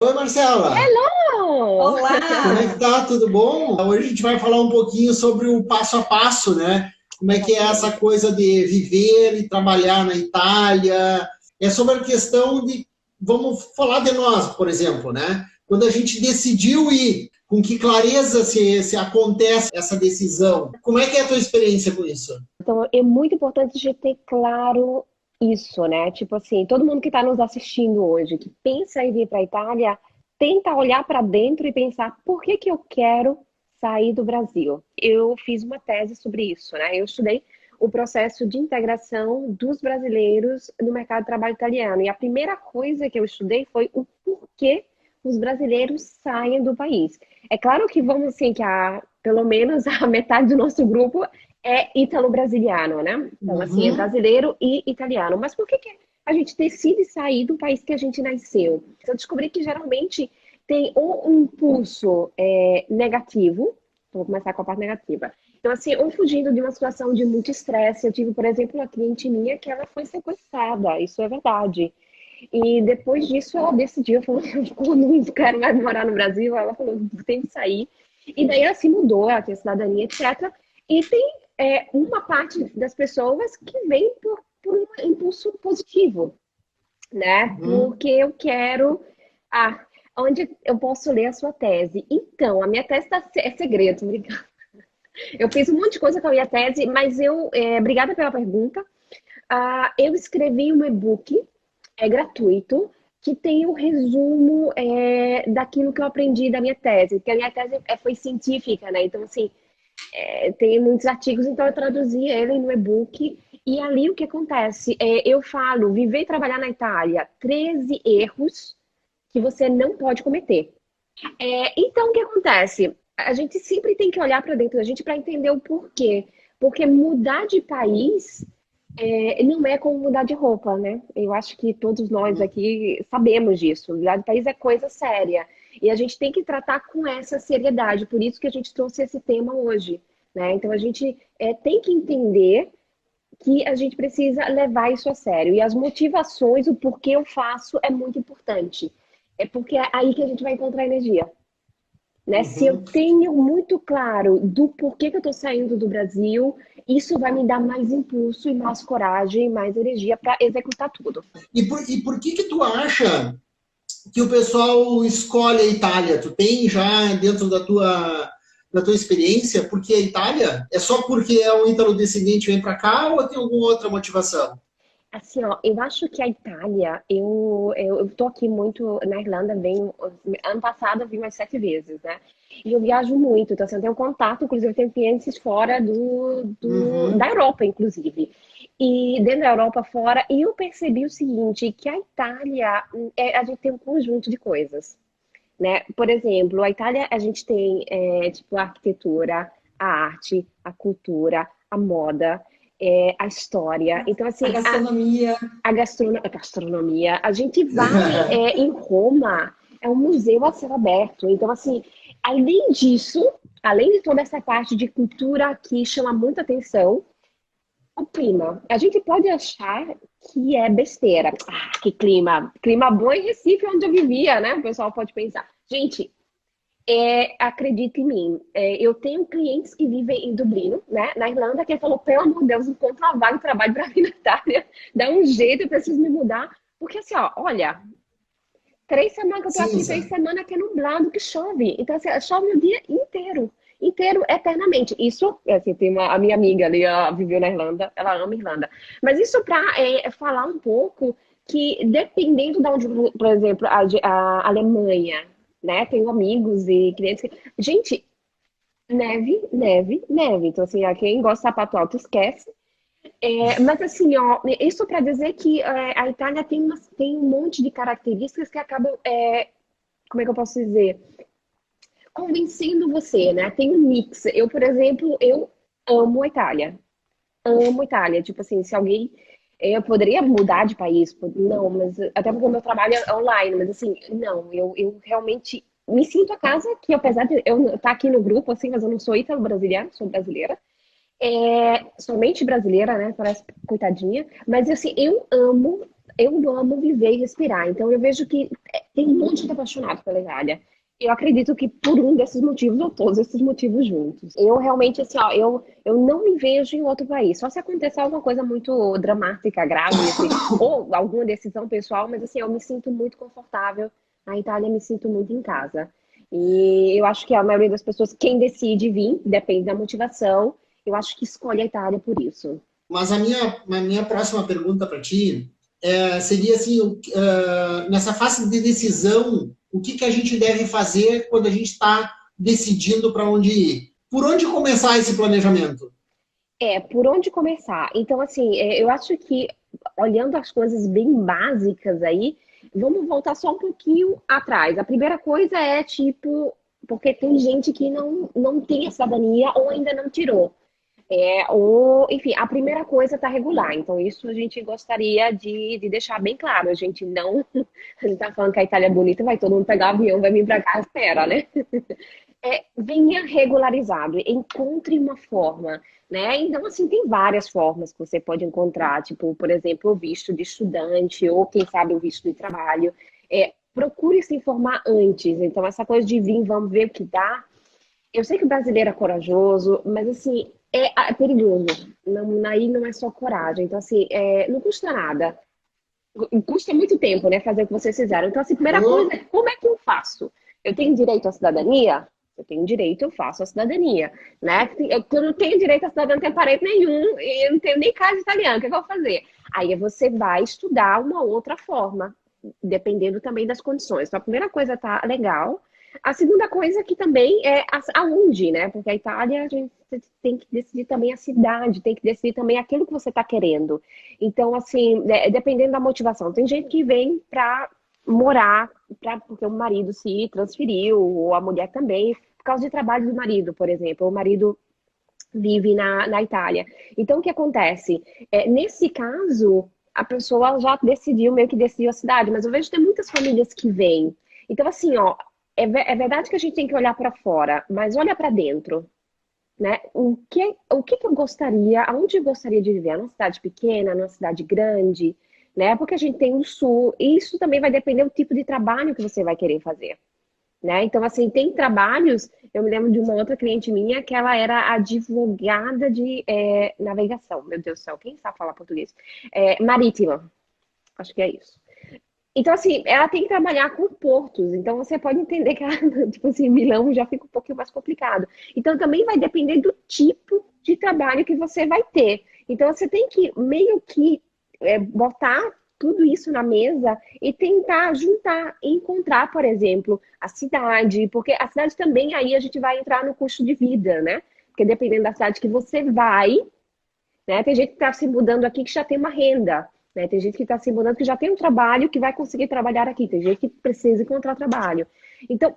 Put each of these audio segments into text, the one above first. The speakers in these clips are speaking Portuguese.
Oi, Marcela. Hello! Como é Olá! que tá? Tudo bom? Hoje a gente vai falar um pouquinho sobre o passo a passo, né? Como é que é essa Exatamente. coisa de viver e trabalhar na Itália? É sobre a questão de, vamos falar de nós, por exemplo, né? Quando a gente decidiu ir, com que clareza se acontece essa decisão? Como é que é a tua experiência com isso? Então, é muito importante a gente ter claro isso, né? Tipo assim, todo mundo que está nos assistindo hoje, que pensa em vir para a Itália, tenta olhar para dentro e pensar por que que eu quero sair do Brasil. Eu fiz uma tese sobre isso, né? Eu estudei o processo de integração dos brasileiros no mercado de trabalho italiano. E a primeira coisa que eu estudei foi o porquê os brasileiros saem do país. É claro que vamos assim, pelo menos a metade do nosso grupo é ítalo-brasiliano, né? Então, assim, é Uhum. brasileiro e italiano. Mas por que que a gente decide sair do país que a gente nasceu? Eu descobri que geralmente tem ou um impulso negativo, então vou começar com a parte negativa. Então, assim, ou fugindo de uma situação de muito estresse. Eu tive, por exemplo, uma cliente minha que ela foi sequestrada, isso é verdade. E depois disso ela decidiu, falou, eu não quero mais morar no Brasil, ela falou, tem que sair. E daí ela se mudou, ela tem cidadania, etc. E tem uma parte das pessoas que vem por um impulso positivo, né? Uhum. Porque eu quero. Ah, onde eu posso ler a sua tese? Então, a minha tese é segredo, obrigada. Eu fiz um monte de coisa com a minha tese, mas obrigada pela pergunta. Eu escrevi um e-book, é gratuito, que tem o resumo daquilo que eu aprendi da minha tese, porque a minha tese foi científica, né? Então, assim, tem muitos artigos, então eu traduzi ele no e-book. E ali o que acontece? Eu falo, viver e trabalhar na Itália, 13 erros que você não pode cometer. Então o que acontece? A gente sempre tem que olhar para dentro da gente para entender o porquê. Porque mudar de país não é como mudar de roupa, né? Eu acho que todos nós aqui sabemos disso. Mudar de país é coisa séria. E a gente tem que tratar com essa seriedade. Por isso que a gente trouxe esse tema hoje, né? Então a gente tem que entender que a gente precisa levar isso a sério. E as motivações, o porquê eu faço é muito importante. É porque é aí que a gente vai encontrar energia. Né? Se eu Uhum. tenho muito claro do porquê que eu estou saindo do Brasil, isso vai me dar mais impulso e mais coragem, mais energia para executar tudo. E por que tu acha que o pessoal escolhe a Itália? Tu tem já dentro da tua experiência, porque a Itália? É só porque é um ítalo-descendente que vem para cá ou tem alguma outra motivação? Assim, ó, eu acho que a Itália, eu tô aqui muito na Irlanda, ano passado eu vim umas 7 vezes, né? E eu viajo muito, então assim, eu tenho contato, inclusive eu tenho clientes fora da Uhum. Europa, inclusive. E dentro da Europa fora, e eu percebi o seguinte, que a Itália, a gente tem um conjunto de coisas, né? Por exemplo, a Itália, a gente tem, tipo, a arquitetura, a arte, a cultura, a moda, a história. Então, A assim, gastronomia. a gastronomia. A gente vai em Roma, é um museu a céu aberto. Então, assim, além disso, além de toda essa parte de cultura que chama muita atenção, o clima. A gente pode achar que é besteira. Ah, que clima! Clima bom em Recife, onde eu vivia, né? O pessoal pode pensar. Gente, acredita em mim, eu tenho clientes que vivem em Dublino, né, na Irlanda, que falou, pelo amor de Deus, encontra uma vaga de trabalho para mim na Itália, dá um jeito, eu preciso me mudar, porque assim, ó, olha, 3 semanas que eu tô aqui, Cinza. 3 semanas que é nublado, que chove, então assim, chove o dia inteiro, inteiro, eternamente. Isso, assim, a minha amiga ali, ela viveu na Irlanda, ela ama Irlanda, mas isso para falar um pouco que dependendo de onde, por exemplo, a Alemanha, né? Tenho amigos e clientes que. Gente, neve, neve, neve. Então, assim, a quem gosta de sapato alto esquece. Mas, assim, ó, isso para dizer que a Itália tem um monte de características que acabam, como é que eu posso dizer? Convencendo você, né? Tem um mix. Eu, por exemplo, eu amo a Itália. Amo a Itália. Tipo assim, se alguém. Eu poderia mudar de país, não, mas até porque o meu trabalho é online, mas assim, não, eu realmente me sinto a casa, que apesar de eu estar aqui no grupo, assim, mas eu não sou ítalo-brasileira, sou brasileira, somente brasileira, né? Parece coitadinha, mas assim, eu amo. eu amo viver e respirar. Então, eu vejo que tem um monte de apaixonado pela Itália. Eu acredito que por um desses motivos, ou todos esses motivos juntos. Eu realmente, assim, ó, eu não me vejo em outro país. Só se acontecer alguma coisa muito dramática, grave, assim, ou alguma decisão pessoal, mas assim, eu me sinto muito confortável. Na Itália, me sinto muito em casa. E eu acho que a maioria das pessoas, quem decide vir, depende da motivação, eu acho que escolhe a Itália por isso. Mas a minha próxima pergunta para ti seria assim, nessa fase de decisão, o que a gente deve fazer quando a gente está decidindo para onde ir? Por onde começar esse planejamento? Por onde começar? Então, assim, eu acho que olhando as coisas bem básicas aí, vamos voltar só um pouquinho atrás. A primeira coisa é, tipo, porque tem gente que não tem a cidadania ou ainda não tirou. Enfim, a primeira coisa está regular. Então, isso a gente gostaria de deixar bem claro. A gente não. A gente está falando que a Itália é bonita, vai todo mundo pegar o avião, vai vir para cá, espera, né? Venha regularizado, encontre uma forma, né? Então, assim, tem várias formas que você pode encontrar, tipo, por exemplo, o visto de estudante, ou quem sabe o visto de trabalho. Procure se informar antes. Então, essa coisa de vir, vamos ver o que dá. Eu sei que o brasileiro é corajoso, mas assim, é perigoso. Não, aí não é só coragem. Então, assim, não custa nada. Custa muito tempo, né, fazer o que vocês fizeram. Então, assim, a primeira coisa é como é que eu faço? Eu tenho direito à cidadania? Eu tenho direito, eu faço a cidadania, né? Eu não tenho direito à cidadania, não tenho parente nenhum, e eu não tenho nem casa italiana, o que eu vou fazer? Aí você vai estudar uma outra forma, dependendo também das condições. Então, a primeira coisa tá legal. A segunda coisa que também é aonde, né? Porque a Itália, a gente tem que decidir também a cidade, tem que decidir também aquilo que você está querendo. Então, assim, dependendo da motivação. Tem gente que vem para morar, porque o marido se transferiu, ou a mulher também, por causa de trabalho do marido, por exemplo. O marido vive na Itália. Então, o que acontece? Nesse caso, a pessoa já decidiu, meio que decidiu a cidade, mas eu vejo que tem muitas famílias que vêm. Então, assim, ó, é verdade que a gente tem que olhar para fora, mas olha para dentro, né? O que eu gostaria, aonde eu gostaria de viver? Numa cidade pequena, numa cidade grande, né? Porque a gente tem o sul, e isso também vai depender do tipo de trabalho que você vai querer fazer, né? Então, assim, tem trabalhos, eu me lembro de uma outra cliente minha que ela era advogada de navegação, meu Deus do céu, quem sabe falar português? Marítima, acho que é isso. Então, assim, ela tem que trabalhar com portos. Então, você pode entender que, ela, tipo assim, Milão já fica um pouquinho mais complicado. Então, também vai depender do tipo de trabalho que você vai ter. Então, você tem que meio que botar tudo isso na mesa e tentar juntar, encontrar, por exemplo, a cidade. Porque a cidade também, aí a gente vai entrar no custo de vida, né? Porque dependendo da cidade que você vai, né? Tem gente que está se mudando aqui que já tem uma renda. Né? Tem gente que está se mudando que já tem um trabalho que vai conseguir trabalhar aqui. Tem gente que precisa encontrar trabalho. Então,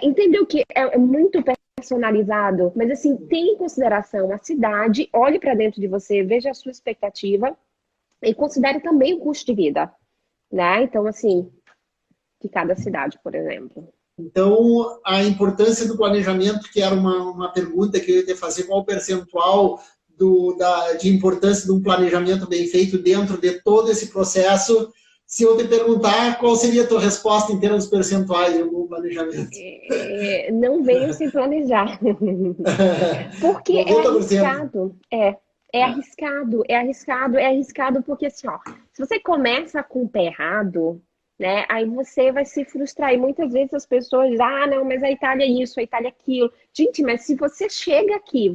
entendeu que é muito personalizado, mas assim, tenha em consideração a cidade, olhe para dentro de você, veja a sua expectativa e considere também o custo de vida. Né? Então, assim, de cada cidade, por exemplo. Então, a importância do planejamento, que era uma pergunta que eu ia te fazer, qual o percentual de importância de um planejamento bem feito dentro de todo esse processo. Se eu te perguntar, qual seria a tua resposta em termos percentuais de algum planejamento? Não venho sem planejar. Porque 90%. é arriscado. É arriscado porque assim, ó, se você começa com o pé errado, né, aí você vai se frustrar. E muitas vezes as pessoas dizem, não, mas a Itália é isso, a Itália é aquilo. Gente, mas se você chega aqui,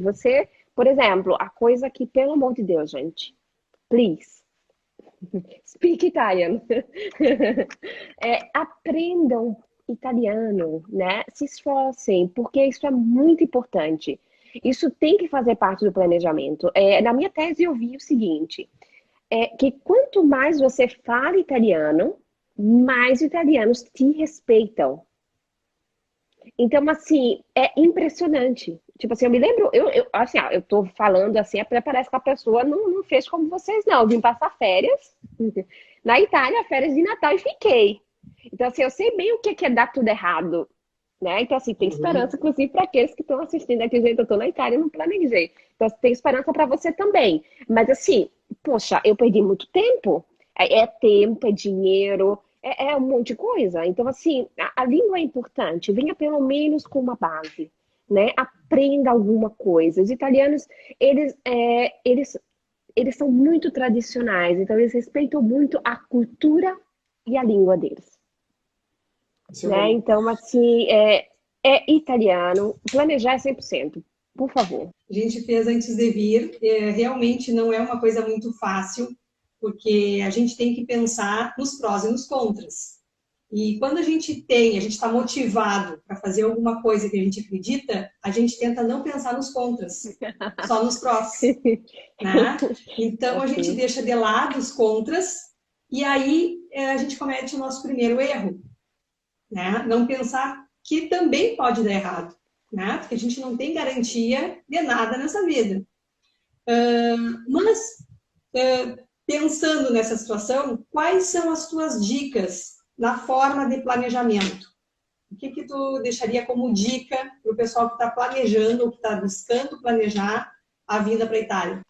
por exemplo, a coisa que, pelo amor de Deus, gente, please, speak Italian. Aprendam italiano, né? Se esforcem, porque isso é muito importante. Isso tem que fazer parte do planejamento. Na minha tese eu vi o seguinte, que quanto mais você fala italiano, mais italianos te respeitam. Então, assim, é impressionante. Tipo assim, eu me lembro, assim, eu tô falando assim, parece que a pessoa não fez como vocês, não. Eu vim passar férias na Itália, férias de Natal, e fiquei. Então, assim, eu sei bem o que é dar tudo errado, né? Então, assim, tem esperança, inclusive, para aqueles que estão assistindo aqui, gente, eu tô na Itália, eu não planejei. Então, tem esperança para você também. Mas, assim, poxa, eu perdi muito tempo. É tempo, é dinheiro, é um monte de coisa. Então, assim, a língua é importante. Venha pelo menos com uma base, né? Aprenda alguma coisa. Os italianos, eles, eles são muito tradicionais. Então, eles respeitam muito a cultura e a língua deles, Isso é né? bom. Então, assim, é italiano. Planejar é 100%, por favor. A gente fez antes de vir, realmente não é uma coisa muito fácil, porque a gente tem que pensar nos prós e nos contras. E quando a gente está motivado para fazer alguma coisa que a gente acredita, a gente tenta não pensar nos contras, só nos prós, né? Então a gente deixa de lado os contras e aí a gente comete o nosso primeiro erro, né? Não pensar que também pode dar errado, né? Porque a gente não tem garantia de nada nessa vida. Mas, pensando nessa situação, quais são as tuas dicas na forma de planejamento? O que tu deixaria como dica para o pessoal que está planejando ou que está buscando planejar a vinda para a Itália?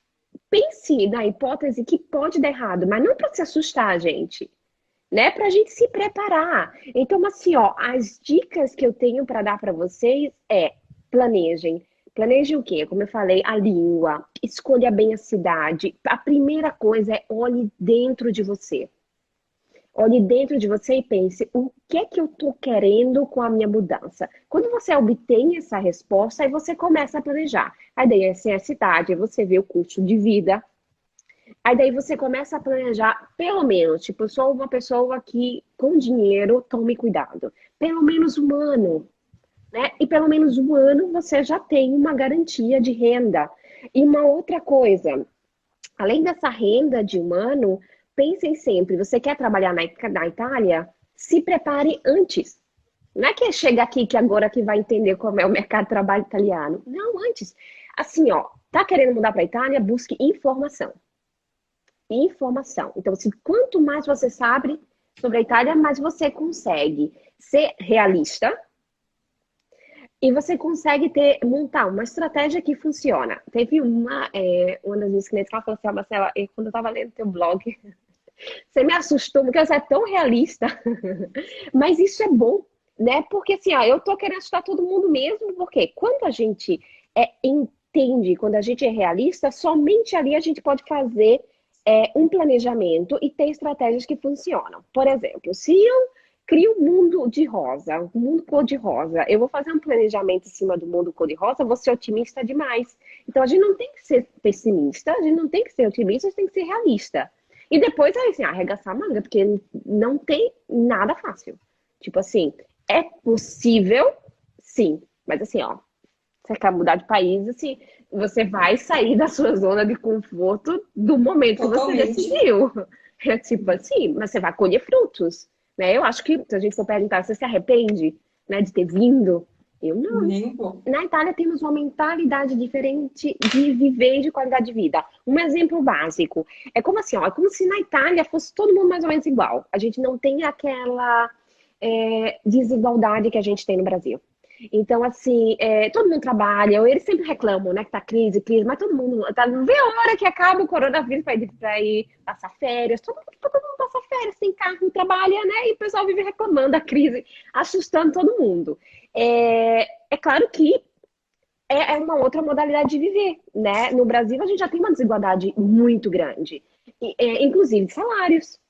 Pense na hipótese que pode dar errado, mas não para se assustar, gente, né? Para a gente se preparar. Então, assim, ó, as dicas que eu tenho para dar para vocês é planejem. Planeje o quê? Como eu falei, a língua, escolha bem a cidade. A primeira coisa é olhe dentro de você. Olhe dentro de você e pense, o que é que eu estou querendo com a minha mudança? Quando você obtém essa resposta, aí você começa a planejar. Aí daí assim, a cidade, aí você vê o custo de vida. Aí daí você começa a planejar, pelo menos, tipo, eu sou uma pessoa que com dinheiro, tome cuidado. Pelo menos um ano, né? E pelo menos um ano você já tem uma garantia de renda. E uma outra coisa, além dessa renda de um ano, pensem sempre, você quer trabalhar na Itália? Se prepare antes. Não é que chega aqui que agora que vai entender como é o mercado de trabalho italiano. Não, antes. Assim, ó, tá querendo mudar para a Itália? Busque informação. Informação. Então, quanto mais você sabe sobre a Itália, mais você consegue ser realista e você consegue montar uma estratégia que funciona. Teve uma das minhas clientes que ela falou assim, Marcela, quando eu estava lendo teu blog, você me assustou, porque você é tão realista. Mas isso é bom, né? Porque assim, ó, eu tô querendo assustar todo mundo mesmo, porque quando a gente entende, quando a gente é realista, somente ali a gente pode fazer um planejamento e ter estratégias que funcionam. Por exemplo, se eu crio um mundo de rosa, um mundo cor-de-rosa, eu vou fazer um planejamento em cima do mundo cor-de-rosa, vou ser otimista demais. Então, a gente não tem que ser pessimista, a gente não tem que ser otimista, a gente tem que ser realista. E depois, assim, arregaçar a manga, porque não tem nada fácil. Tipo assim, é possível, sim, mas assim, ó, você quer mudar de país, assim, você vai sair da sua zona de conforto do momento Totalmente. que você decidiu. É tipo assim, mas você vai colher frutos, né? Eu acho que se a gente for perguntar, você se arrepende, né, de ter vindo? Eu não. Nem um pouco. Na Itália temos uma mentalidade diferente de viver e de qualidade de vida. Um exemplo básico. É como assim, ó, é como se na Itália fosse todo mundo mais ou menos igual. A gente não tem aquela desigualdade que a gente tem no Brasil. Então, assim, todo mundo trabalha, eles sempre reclamam, né, que tá crise, mas todo mundo não vê a hora que acaba o coronavírus para ir passar férias, todo mundo passa férias, tem carro, trabalha, né, e o pessoal vive reclamando da crise, assustando todo mundo. É claro que é uma outra modalidade de viver, né? No Brasil, a gente já tem uma desigualdade muito grande, inclusive salários.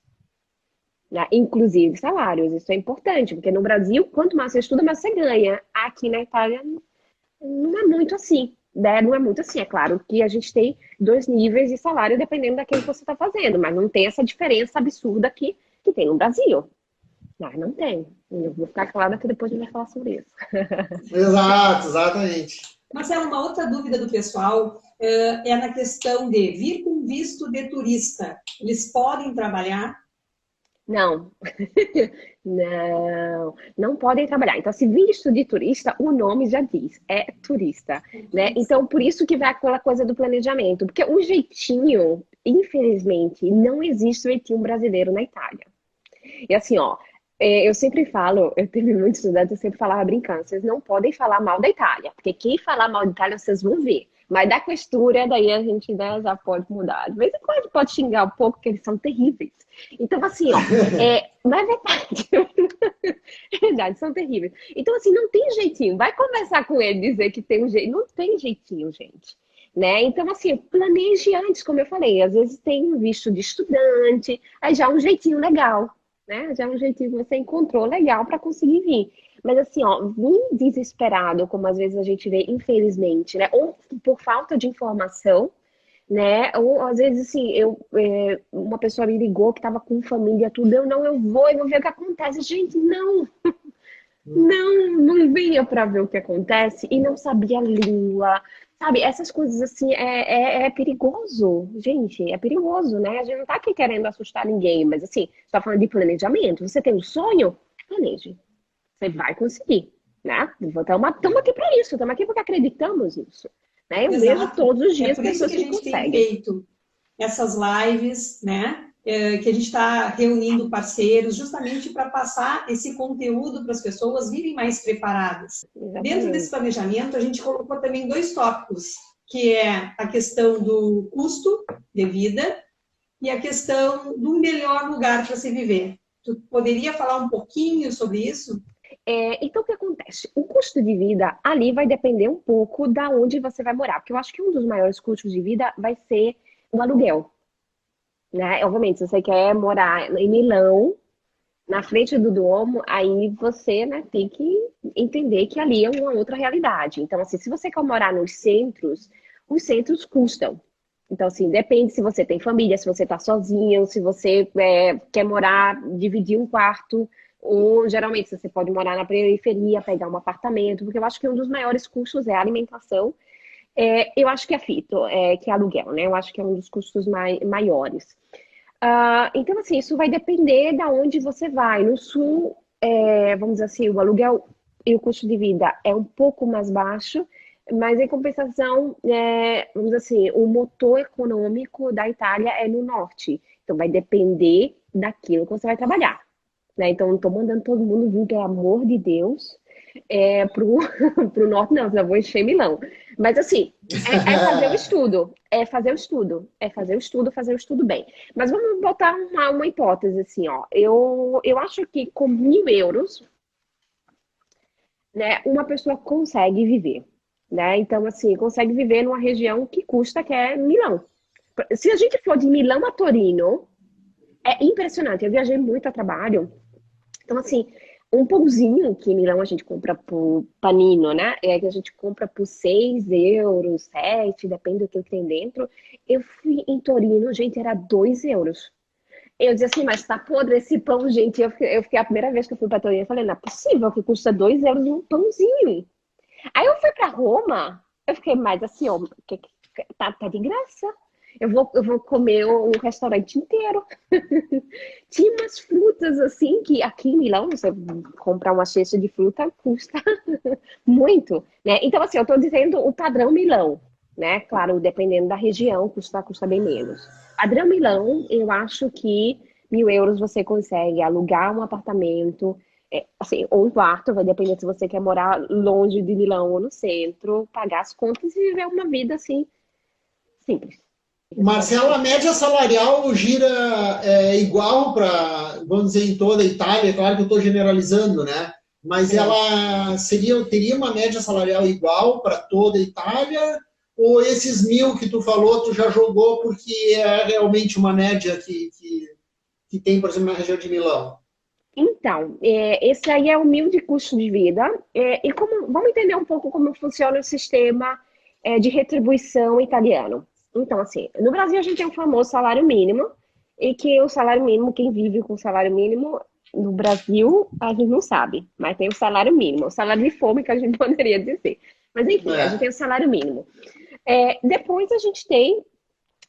Né? Inclusive salários, isso é importante, porque no Brasil, quanto mais você estuda, mais você ganha. Aqui na Itália, não é muito assim, né? Não é muito assim. É claro que a gente tem 2 níveis de salário dependendo daquilo que você está fazendo, mas não tem essa diferença absurda que tem no Brasil. Não tem. Eu vou ficar calada que depois a gente vai falar sobre isso. Exato, exatamente. Marcelo, uma outra dúvida do pessoal é na questão de vir com visto de turista. Eles podem trabalhar? Não, não podem trabalhar. Então, se visto de turista, o nome já diz, é turista, né? Então, por isso que vai aquela coisa do planejamento, porque o jeitinho, infelizmente, não existe o jeitinho brasileiro na Itália. E assim, ó, eu sempre falo, eu tive muitos estudantes, eu sempre falava brincando, vocês não podem falar mal da Itália, porque quem falar mal da Itália, vocês vão ver. Mas da costura, daí a gente, né, já pode mudar. De vez em quando pode xingar um pouco, porque eles são terríveis. Então, assim, ó, mas é verdade. É verdade, são terríveis. Então, assim, não tem jeitinho. Vai conversar com ele, dizer que tem um jeito. Não tem jeitinho, gente. Né? Então, assim, planeje antes, como eu falei. Às vezes tem um visto de estudante, aí já é um jeitinho legal, né? Já é um jeitinho que você encontrou legal para conseguir vir. Mas assim, ó, vir desesperado, como às vezes a gente vê, infelizmente, né? Ou por falta de informação, né? Ou às vezes, assim, uma pessoa me ligou que estava com família, tudo, eu vou ver o que acontece. Gente, não vinha para ver o que acontece e não sabia a língua, sabe? Essas coisas assim é perigoso, gente, é perigoso, né? A gente não tá aqui querendo assustar ninguém, mas assim, está falando de planejamento. Você tem um sonho? Planeje. Você vai conseguir, né? Estamos aqui para isso, estamos aqui porque acreditamos nisso. Né? Eu vejo todos os dias por isso pessoas que a gente conseguem. tem feito essas lives, né? Que a gente está reunindo parceiros justamente para passar esse conteúdo para as pessoas virem mais preparadas. Exatamente. Dentro desse planejamento, a gente colocou também 2 tópicos, que é a questão do custo de vida e a questão do melhor lugar para se viver. Tu poderia falar um pouquinho sobre isso? Então, o que acontece? O custo de vida ali vai depender um pouco da onde você vai morar, porque eu acho que um dos maiores custos de vida vai ser o aluguel. Né? Obviamente, se você quer morar em Milão, na frente do Duomo, aí você, né, tem que entender que ali é uma outra realidade. Então, assim, se você quer morar nos centros, os centros custam. Então, assim, depende se você tem família, se você está sozinho, se você quer morar, dividir um quarto, ou geralmente você pode morar na periferia, pegar um apartamento, porque eu acho que um dos maiores custos é a alimentação. Eu acho que é que é aluguel, né? Eu acho que é um dos custos maiores. Então, assim, isso vai depender da onde você vai. No sul, vamos dizer assim, o aluguel e o custo de vida é um pouco mais baixo, mas em compensação, vamos dizer assim, o motor econômico da Itália é no norte. Então, vai depender daquilo que você vai trabalhar. Né? Então, não estou mandando todo mundo vir, pelo amor de Deus, pro norte, não, senão eu vou encher Milão. Mas assim, fazer o estudo, fazer o estudo bem. Mas vamos botar uma hipótese assim, ó. Eu acho que com 1.000 euros, né, uma pessoa consegue viver, né? Então, assim, consegue viver numa região que custa, que é Milão. Se a gente for de Milão a Torino, é impressionante. Eu viajei muito a trabalho. Então, assim, um pãozinho que em Milão a gente compra por panino, né? Que a gente compra por 6 euros, 7, depende do que tem dentro. Eu fui em Torino, gente, era 2 euros. Eu disse assim, mas tá podre esse pão, gente. Eu fiquei a primeira vez que eu fui pra Torino, eu falei, não é possível que custa 2 euros um pãozinho. Aí eu fui pra Roma, eu fiquei mais assim, ó, tá de graça. Eu vou comer o restaurante inteiro. Tinha umas frutas assim, que aqui em Milão, você comprar uma cesta de fruta custa muito, né? Então, assim, eu tô dizendo o padrão Milão, né? Claro, dependendo da região, custa bem menos. Padrão Milão, eu acho que 1.000 euros você consegue alugar um apartamento, assim, ou um quarto, vai depender se você quer morar longe de Milão ou no centro, pagar as contas e viver uma vida assim, simples. Marcelo, a média salarial gira igual para, vamos dizer, em toda a Itália, é claro que eu estou generalizando, né? Mas ela teria uma média salarial igual para toda a Itália? Ou esses 1.000 que tu falou, tu já jogou porque é realmente uma média que tem, por exemplo, na região de Milão? Então, esse aí é o 1.000 de custo de vida. Vamos entender um pouco como funciona o sistema de retribuição italiano. Então, assim, no Brasil a gente tem o famoso salário mínimo, e que o salário mínimo, quem vive com o salário mínimo no Brasil, a gente não sabe, mas tem o salário mínimo, o salário de fome que a gente poderia dizer. Mas enfim, a gente tem o salário mínimo. Depois a gente tem,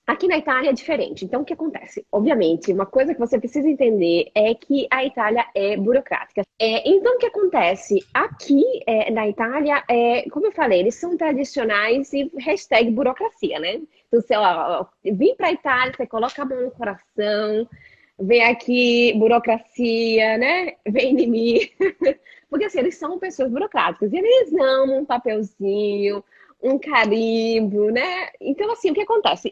aqui na Itália é diferente. Então, o que acontece? Obviamente, uma coisa que você precisa entender é que a Itália é burocrática. Então, o que acontece? Aqui na Itália, como eu falei, eles são tradicionais e hashtag burocracia, né? Então, você, vim para a Itália, você coloca a mão no coração, vem aqui, burocracia, né? Vem em mim. Porque assim, eles são pessoas burocráticas. E eles amam um papelzinho, um carimbo, né? Então, assim, o que acontece?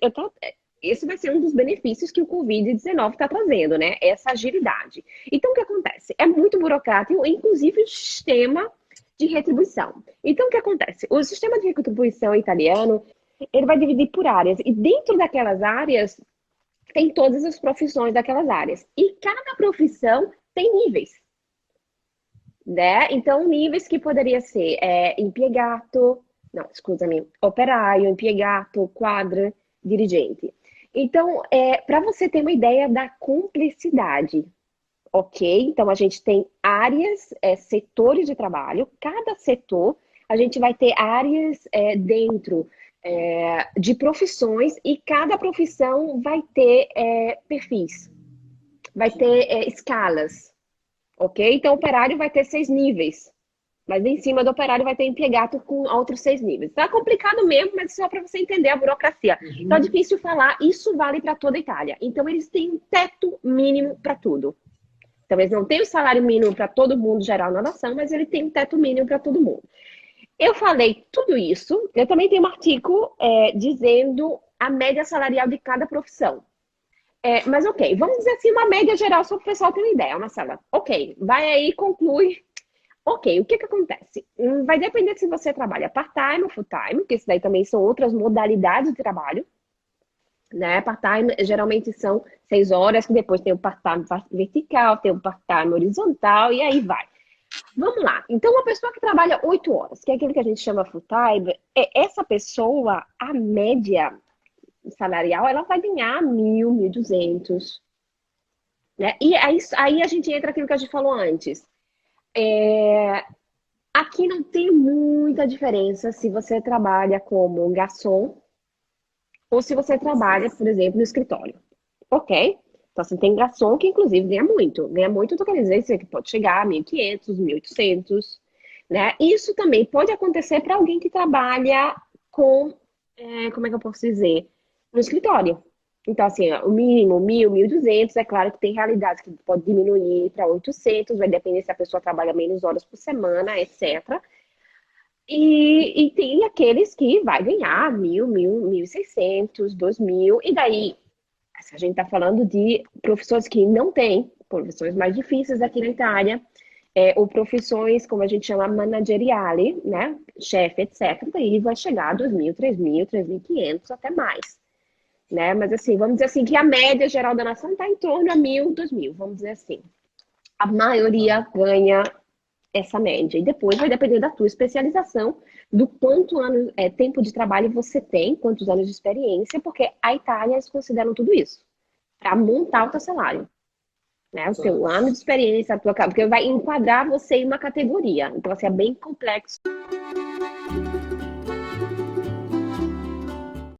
Esse vai ser um dos benefícios que o Covid-19 está trazendo, né? Essa agilidade. Então, o que acontece? É muito burocrático, inclusive o sistema de retribuição. Então, o que acontece? O sistema de retribuição italiano, ele vai dividir por áreas. E dentro daquelas áreas, tem todas as profissões daquelas áreas. E cada profissão tem níveis, né? Então, níveis que poderia ser impiegato, não, scusami, operaio, impiegato, quadra, dirigente. Então, para você ter uma ideia da complexidade, ok? Então, a gente tem áreas, setores de trabalho. Cada setor, a gente vai ter áreas dentro de profissões e cada profissão vai ter perfis, vai ter escalas, ok? Então, o operário vai ter 6 níveis, mas em cima do operário vai ter empregado com outros 6 níveis. Tá complicado mesmo, mas só para você entender a burocracia. Então, é difícil falar, isso vale para toda a Itália. Então, eles têm um teto mínimo para tudo. Então, eles não têm o salário mínimo para todo mundo geral na nação, mas ele tem um teto mínimo para todo mundo. Eu falei tudo isso. Eu também tenho um artigo dizendo a média salarial de cada profissão. Mas ok, vamos dizer assim, uma média geral, só para o pessoal ter uma ideia, Marcela. Ok, vai aí, conclui. Ok, o que acontece? Vai depender se você trabalha part-time ou full-time, que isso daí também são outras modalidades de trabalho. Né? Part-time geralmente são 6 horas, que depois tem o part-time vertical, tem o part-time horizontal, e aí vai. Vamos lá. Então, uma pessoa que trabalha 8 horas, que é aquilo que a gente chama full-time, essa pessoa, a média salarial, ela vai ganhar 1.000, 1.200. Né? E aí a gente entra naquilo que a gente falou antes. Aqui não tem muita diferença se você trabalha como garçom ou se você trabalha, por exemplo, no escritório. Ok? Então, você tem garçom que, inclusive, ganha muito. Ganha muito, eu tô querendo dizer que pode chegar a 1.500, 1.800, né? Isso também pode acontecer para alguém que trabalha com, como é que eu posso dizer? No escritório. Então, assim, o mínimo, 1.000, 1.200, é claro que tem realidades que pode diminuir para 800, vai depender se a pessoa trabalha menos horas por semana, etc. E tem aqueles que vai ganhar 1.000, 1.600, 2.000, e daí, se a gente está falando de profissões que não tem, profissões mais difíceis aqui na Itália, ou profissões, como a gente chama, manageriali, né, chefe, etc., daí vai chegar a 2.000, 3.000, 3.500, até mais. Né? Mas assim, vamos dizer assim, que a média geral da nação está em torno a 1.000, 2.000, vamos dizer assim. A maioria ganha essa média. E depois vai depender da tua especialização, do quanto tempo de trabalho você tem, quantos anos de experiência, porque a Itália eles consideram tudo isso para montar o teu salário. Né? O teu ano de experiência, porque vai enquadrar você em uma categoria. Então, assim, é bem complexo.